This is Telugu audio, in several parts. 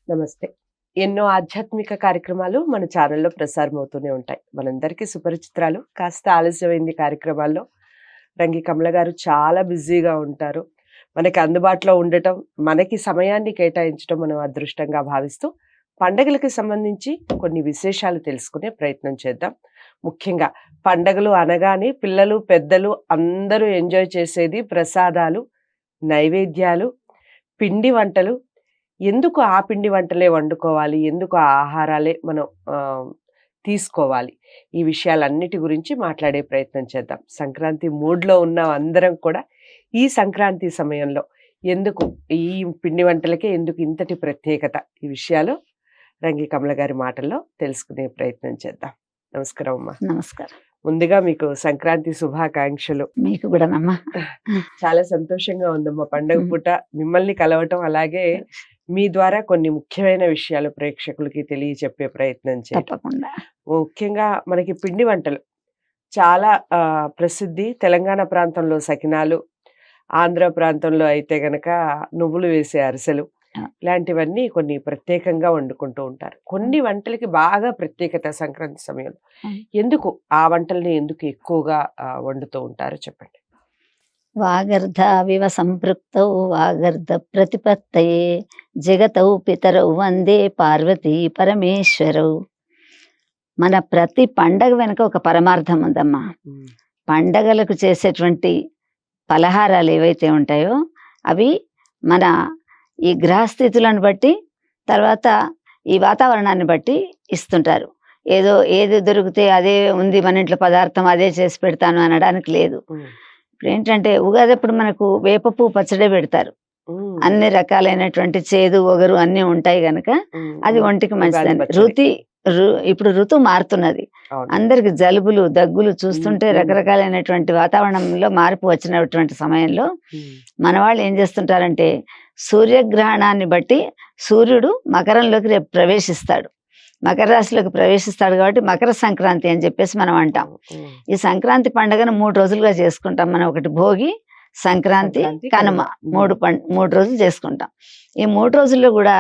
నమస్తే. ఎన్నో ఆధ్యాత్మిక కార్యక్రమాలు మన ఛానల్‌లో ప్రసారం అవుతూనే ఉంటాయి. మనందరికీ సుపరిచితురాలు. కాస్త ఆలస్యమైంది కార్యక్రమాల్లో. రంగి కమల గారు చాలా బిజీగా ఉంటారు. మనకి అందుబాటులో ఉండటం, మనకి సమయాన్ని కేటాయించడం మనం అదృష్టంగా భావిస్తూ, పండగలకి సంబంధించి కొన్ని విశేషాలు తెలుసుకునే ప్రయత్నం చేద్దాం. ముఖ్యంగా పండగలు అనగానే పిల్లలు, పెద్దలు అందరూ ఎంజాయ్ చేసేది ప్రసాదాలు, నైవేద్యాలు, పిండి వంటలు. ఎందుకు ఆ పిండి వంటలే వండుకోవాలి? ఎందుకు ఆ ఆహారాలే మనం తీసుకోవాలి? ఈ విషయాలన్నిటి గురించి మాట్లాడే ప్రయత్నం చేద్దాం. సంక్రాంతి మూడ్‌లో ఉన్న అందరం కూడా ఈ సంక్రాంతి సమయంలో ఎందుకు ఈ పిండి వంటలకే ఎందుకు ఇంతటి ప్రత్యేకత? ఈ విషయాలు రంగి కమల గారి మాటల్లో తెలుసుకునే ప్రయత్నం చేద్దాం. నమస్కారం అమ్మా. నమస్కారం. ముందుగా మీకు సంక్రాంతి శుభాకాంక్షలు. మీకు కూడానమ్మా. చాలా సంతోషంగా ఉందమ్మా పండగ పూట మిమ్మల్ని కలవటం, అలాగే మీ ద్వారా కొన్ని ముఖ్యమైన విషయాలు ప్రేక్షకులకి తెలియచెప్పే ప్రయత్నం చేయటం. తప్పకుండా. ముఖ్యంగా మనకి పిండి వంటలు చాలా ప్రసిద్ధి. తెలంగాణ ప్రాంతంలో సకినాలు, ఆంధ్ర ప్రాంతంలో అయితే గనక నువ్వులు వేసే అరిసెలు, ఇలాంటివన్నీ కొన్ని ప్రత్యేకంగా వండుకుంటూ ఉంటారు. కొన్ని వంటలకి బాగా ప్రత్యేకత సంక్రాంతి సమయంలో. ఎందుకు ఆ వంటల్ని ఎందుకు ఎక్కువగా వండుతూ ఉంటారో చెప్పండి. వాగర్ధావివ సంపృక్తౌ వాగర్ధ ప్రతిపత్తయే జగతౌ పితరౌ వందే పార్వతీ పరమేశ్వరౌ. మన ప్రతి పండగ వెనుక ఒక పరమార్థం ఉందమ్మా. పండగలకు చేసేటువంటి పలహారాలు ఏవైతే ఉంటాయో అవి మన ఈ గ్రహస్థితులను బట్టి, తర్వాత ఈ వాతావరణాన్ని బట్టి ఇస్తుంటారు. ఏది దొరికితే అదే ఉంది మన ఇంట్లో పదార్థం, అదే చేసి పెడతాను అనడానికి లేదు. ఇప్పుడు ఏంటంటే ఉగాది అప్పుడు మనకు వేపపు పచ్చడే పెడతారు. అన్ని రకాలైనటువంటి చేదు, ఒగరు అన్నీ ఉంటాయి గనక అది ఒంటికి మంచిదని. ఇప్పుడు ఋతువు మారుతున్నది. అందరికి జలుబులు, దగ్గులు చూస్తుంటే రకరకాలైనటువంటి వాతావరణంలో మార్పు వచ్చినటువంటి సమయంలో మన వాళ్ళు ఏం చేస్తుంటారంటే, సూర్యగ్రహణాన్ని బట్టి సూర్యుడు మకరంలోకి రేపు ప్రవేశిస్తాడు, మకర రాశిలోకి ప్రవేశిస్తాడు. కాబట్టి మకర సంక్రాంతి అని చెప్పేసి మనం అంటాం. ఈ సంక్రాంతి పండుగను 3 రోజులుగా చేసుకుంటాం మనం. ఒకటి భోగి, సంక్రాంతి, కనుమ, 3 రోజులు చేసుకుంటాం. ఈ 3 రోజుల్లో కూడా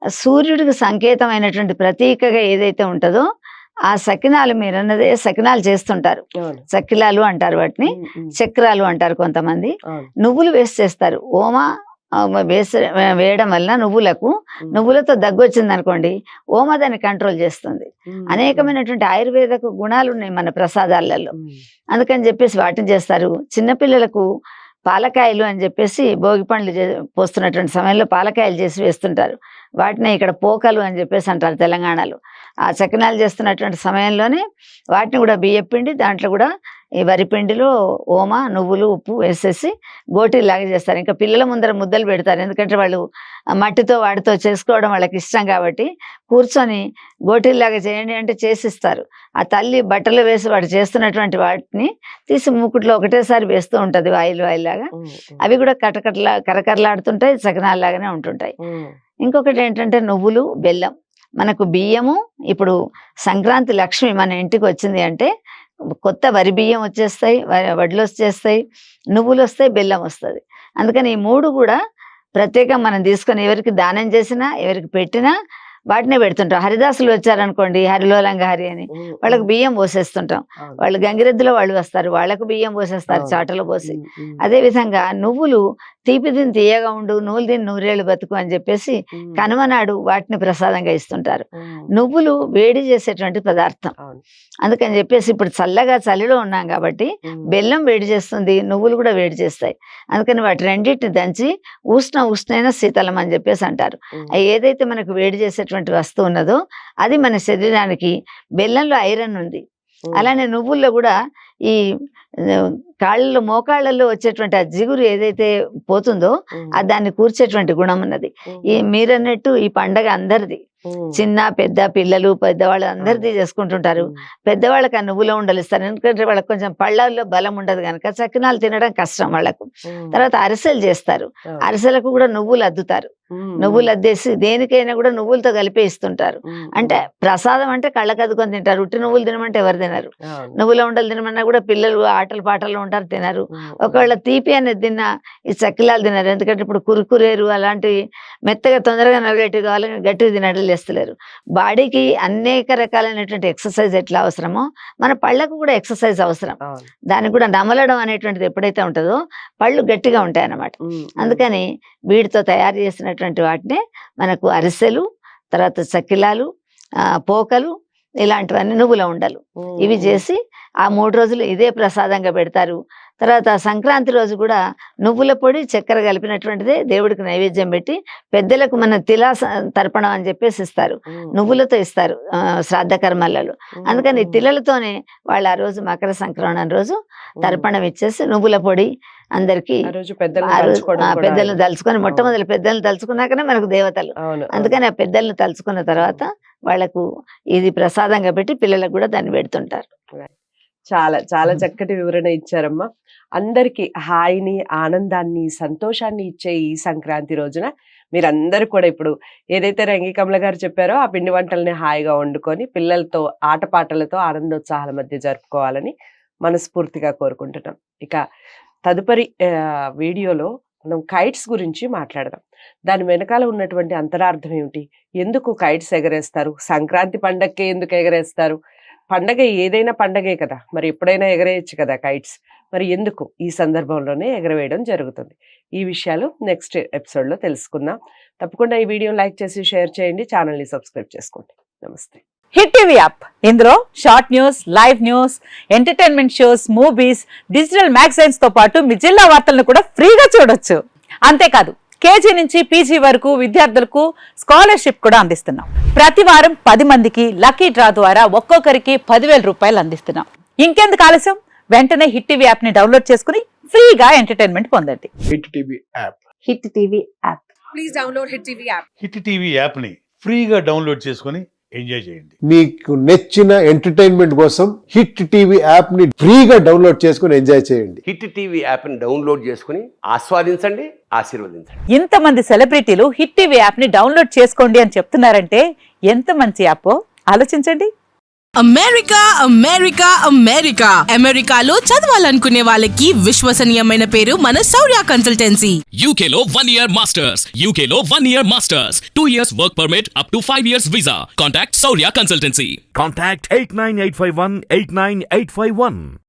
సూర్యుడికి సంకేతమైనటువంటి ప్రతీకగా ఏదైతే ఉంటుందో ఆ సకినాలు, మీరు అన్నదే సకినాలు చేస్తుంటారు. చక్కిలాలు అంటారు వాటిని, చక్రాలు అంటారు కొంతమంది. నువ్వులు వేసి చేస్తారు. ఓమ వేయడం వలన నువ్వులతో దగ్గు వచ్చింది అనుకోండి, ఓమ దాన్ని కంట్రోల్ చేస్తుంది. అనేకమైనటువంటి ఆయుర్వేదకు గుణాలు ఉన్నాయి మన ప్రసాదాలలో. అందుకని చెప్పేసి వాటిని చేస్తారు. చిన్నపిల్లలకు పాలకాయలు అని చెప్పేసి భోగి పండ్లు పోస్తున్నటువంటి సమయంలో పాలకాయలు చేసి వేస్తుంటారు. వాటిని ఇక్కడ పోకలు అని చెప్పేసి అంటారు తెలంగాణలో. ఆ చకినాలు చేస్తున్నటువంటి సమయంలోనే వాటిని కూడా బియ్యపిండి, దాంట్లో కూడా ఈ వరిపిండిలో ఓమ, నువ్వులు, ఉప్పు వేసేసి గోటీలాగా చేస్తారు. ఇంకా పిల్లల ముందర ముద్దలు పెడతారు. ఎందుకంటే వాళ్ళు మట్టితో వాటితో చేసుకోవడం వాళ్ళకి ఇష్టం కాబట్టి కూర్చొని గోటీలాగా చేయండి అంటే చేసిస్తారు. ఆ తల్లి బట్టలు వేసి వాడు చేస్తున్నటువంటి వాటిని తీసి మూకుట్లో ఒకటేసారి వేస్తూ ఉంటుంది ఆయిల్ లాగా. అవి కూడా కరకరలాడుతుంటాయి, సకినాల్లాగానే ఉంటుంటాయి. ఇంకొకటి ఏంటంటే నువ్వులు, బెల్లం. మనకు బియ్యము, ఇప్పుడు సంక్రాంతి లక్ష్మి మన ఇంటికి వచ్చింది అంటే కొత్త వరి బియ్యం వచ్చేస్తాయి, వడ్లు వచ్చేస్తాయి, నువ్వులు వస్తాయి, బెల్లం వస్తుంది. అందుకని ఈ 3 కూడా ప్రత్యేకంగా మనం తీసుకొని ఎవరికి దానం చేసినా, ఎవరికి పెట్టినా వాటినే పెడుతుంటాం. హరిదాసులు వచ్చారనుకోండి, హరిలోలంగా హరి అని, వాళ్ళకి బియ్యం పోసేస్తుంటాం. వాళ్ళు గంగిరెద్దులో వాళ్ళు వస్తారు, వాళ్ళకు బియ్యం పోసేస్తారు చాటలో పోసి. అదేవిధంగా నువ్వులు తీపి దీన్ని తీయగా ఉండు, నువ్వులు దీన్ని 100 ఏళ్ళు బతుకు అని చెప్పేసి కనుమనాడు వాటిని ప్రసాదంగా ఇస్తుంటారు. నువ్వులు వేడి చేసేటువంటి పదార్థం. అందుకని చెప్పేసి ఇప్పుడు చలిలో ఉన్నాం కాబట్టి బెల్లం వేడి చేస్తుంది, నువ్వులు కూడా వేడి చేస్తాయి. అందుకని వాటి రెండింటిని దంచి ఉష్ణైన శీతలం అని చెప్పేసి అంటారు. ఏదైతే మనకు వేడి చేసేటువంటి వస్తువు ఉన్నదో అది మన శరీరానికి. బెల్లంలో ఐరన్ ఉంది. అలానే నువ్వుల్లో కూడా ఈ కాళ్ళలో, మోకాళ్ళల్లో వచ్చేటువంటి ఆ జిగురు ఏదైతే పోతుందో దాన్ని కూర్చేటువంటి గుణం ఉన్నది. మీరన్నట్టు ఈ పండగ అందరిది, చిన్న పెద్ద, పిల్లలు, పెద్దవాళ్ళు అందరిది చేసుకుంటుంటారు. పెద్దవాళ్ళకి ఆ నువ్వుల ఉండలు ఇస్తారు. ఎందుకంటే వాళ్ళకి కొంచెం పళ్ళల్లో బలం ఉండదు కనుక చకినాలు తినడం కష్టం వాళ్ళకు. తర్వాత అరిసెలు చేస్తారు. అరిసెలకు కూడా నువ్వులు అద్దుతారు. నువ్వులు అద్దేసి దేనికైనా కూడా నువ్వులతో కలిపి ఇస్తుంటారు. అంటే ప్రసాదం అంటే కళ్ళకు అద్దుకొని తింటారు. ఉట్టి నువ్వులు తినమంటే ఎవరు తినరు. నువ్వుల ఉండలు తినమన్నా కూడా పిల్లలు పాటలు ఉంటారు, తినరు. ఒకవేళ తీపి అనేది తిన్నా ఈ చక్కిలాలు తినరు. ఎందుకంటే ఇప్పుడు కురుకురేరు అలాంటివి మెత్తగా తొందరగా నలిగేటివి కావాలి, గట్టిగా తినట్లు చేస్తలేరు. బాడీకి అనేక రకాలైనటువంటి ఎక్సర్సైజ్ ఎట్లా అవసరమో మన పళ్ళకు కూడా ఎక్సర్సైజ్ అవసరం. దానికి కూడా నమలడం అనేటువంటిది ఎప్పుడైతే ఉంటుందో పళ్ళు గట్టిగా ఉంటాయి అన్నమాట. అందుకని వీటితో తయారు చేసినటువంటి వాటిని మనకు అరిసెలు, తర్వాత చక్కిలాలు, పోకలు, ఇలాంటివన్నీ నువ్వుల ఉండలు ఇవి చేసి ఆ 3 రోజులు ఇదే ప్రసాదంగా పెడతారు. తర్వాత సంక్రాంతి రోజు కూడా నువ్వుల పొడి చక్కెర కలిపినటువంటిదే దేవుడికి నైవేద్యం పెట్టి పెద్దలకు మన తిలా తర్పణం అని చెప్పేసి ఇస్తారు, నువ్వులతో ఇస్తారు శ్రాద్ధ కర్మలలో. అందుకని తిలలతోనే వాళ్ళు ఆ రోజు మకర సంక్రమణం రోజు తర్పణం ఇచ్చేసి నువ్వుల పొడి అందరికి పెద్దలను తలుచుకొని మొట్టమొదటి పెద్దలను తలుచుకున్నాకనే మనకు దేవతలు. అందుకని ఆ పెద్దలను తలుచుకున్న తర్వాత వాళ్లకు ఇది ప్రసాదంగా పెట్టి పిల్లలకు కూడా దాన్ని పెడుతుంటారు. చాలా చాలా చక్కటి వివరణ ఇచ్చారమ్మా. అందరికి హాయిని, ఆనందాన్ని, సంతోషాన్ని ఇచ్చే ఈ సంక్రాంతి రోజున మీరందరూ కూడా ఇప్పుడు ఏదైతే రంగి కమల గారు చెప్పారో ఆ పిండి వంటల్ని హాయిగా వండుకొని పిల్లలతో ఆటపాటలతో ఆనందోత్సాహాల మధ్య జరుపుకోవాలని మనస్ఫూర్తిగా కోరుకుంటున్నాం. ఇక తదుపరి వీడియోలో మనం కైట్స్ గురించి మాట్లాడదాం. దాని వెనకాల ఉన్నటువంటి అంతరార్థం ఏమిటి, ఎందుకు కైట్స్ ఎగరేస్తారు, సంక్రాంతి పండగకే ఎందుకు ఎగరేస్తారు, పండగ ఏదైనా పండగే కదా, మరి ఎప్పుడైనా ఎగరేయచ్చు కదా కైట్స్, మరి ఎందుకు ఈ సందర్భంలోనే ఎగరవేయడం జరుగుతుంది, ఈ విషయాలు నెక్స్ట్ ఎపిసోడ్లో తెలుసుకుందాం. తప్పకుండా ఈ వీడియో లైక్ చేసి షేర్ చేయండి, ఛానల్ని సబ్స్క్రైబ్ చేసుకోండి. నమస్తే. హిట్ టీవీ యాప్, ఇందులో short news, live news, entertainment shows, movies, digital magazines తో పాటు మీ జిల్లా వార్తలను కూడా ఫ్రీగా చూడొచ్చు. అంతేకాదు కేజీ నుంచి పీజీ వరకు విద్యార్థులకు స్కాలర్షిప్ కూడా అందిస్తున్నాం. ప్రతి వారం 10 మందికి లక్కీ డ్రా ద్వారా ఒక్కొక్కరికి 10,000 రూపాయలు అందిస్తున్నాం. ఇంకెందుకు ఆలస్యం, వెంటనే హిట్ టీవీ యాప్ ని డౌన్లోడ్ చేసుకుని ఫ్రీగా ఎంటర్టైన్మెంట్ పొందండి. Hit TV app. Hit TV app. Please download hit TV app. Hit TV app ని ఫ్రీగా డౌన్లోడ్ చేసుకొని ఎంజాయ్ చేయండి. మీకు నచ్చిన ఎంటర్టైన్మెంట్ కోసం హిట్ టీవీ యాప్ ని ఫ్రీగా డౌన్లోడ్ చేసుకొని ఎంజాయ్ చేయండి. హిట్ టీవీ యాప్ ని డౌన్లోడ్ చేసుకుని ఆస్వాదించండి, ఆశీర్వదించండి. ఇంతమంది సెలబ్రిటీలు హిట్ టీవీ యాప్ ని డౌన్లోడ్ చేసుకోండి అని చెప్తున్నారంటే ఎంత మంచి యాప్ ఆలోచించండి. అమెరికా అమెరికా అమెరికా అమెరికాలో చదవాలనుకునే వాళ్ళకి విశ్వసనీయమైన పేరు మన శౌర్య కన్సల్టెన్సీ. UK లో 1 year masters, UK లో 1 year masters, 2 years work permit up to 5 years visa. Contact Saurya Consultancy. Contact 89851 89851.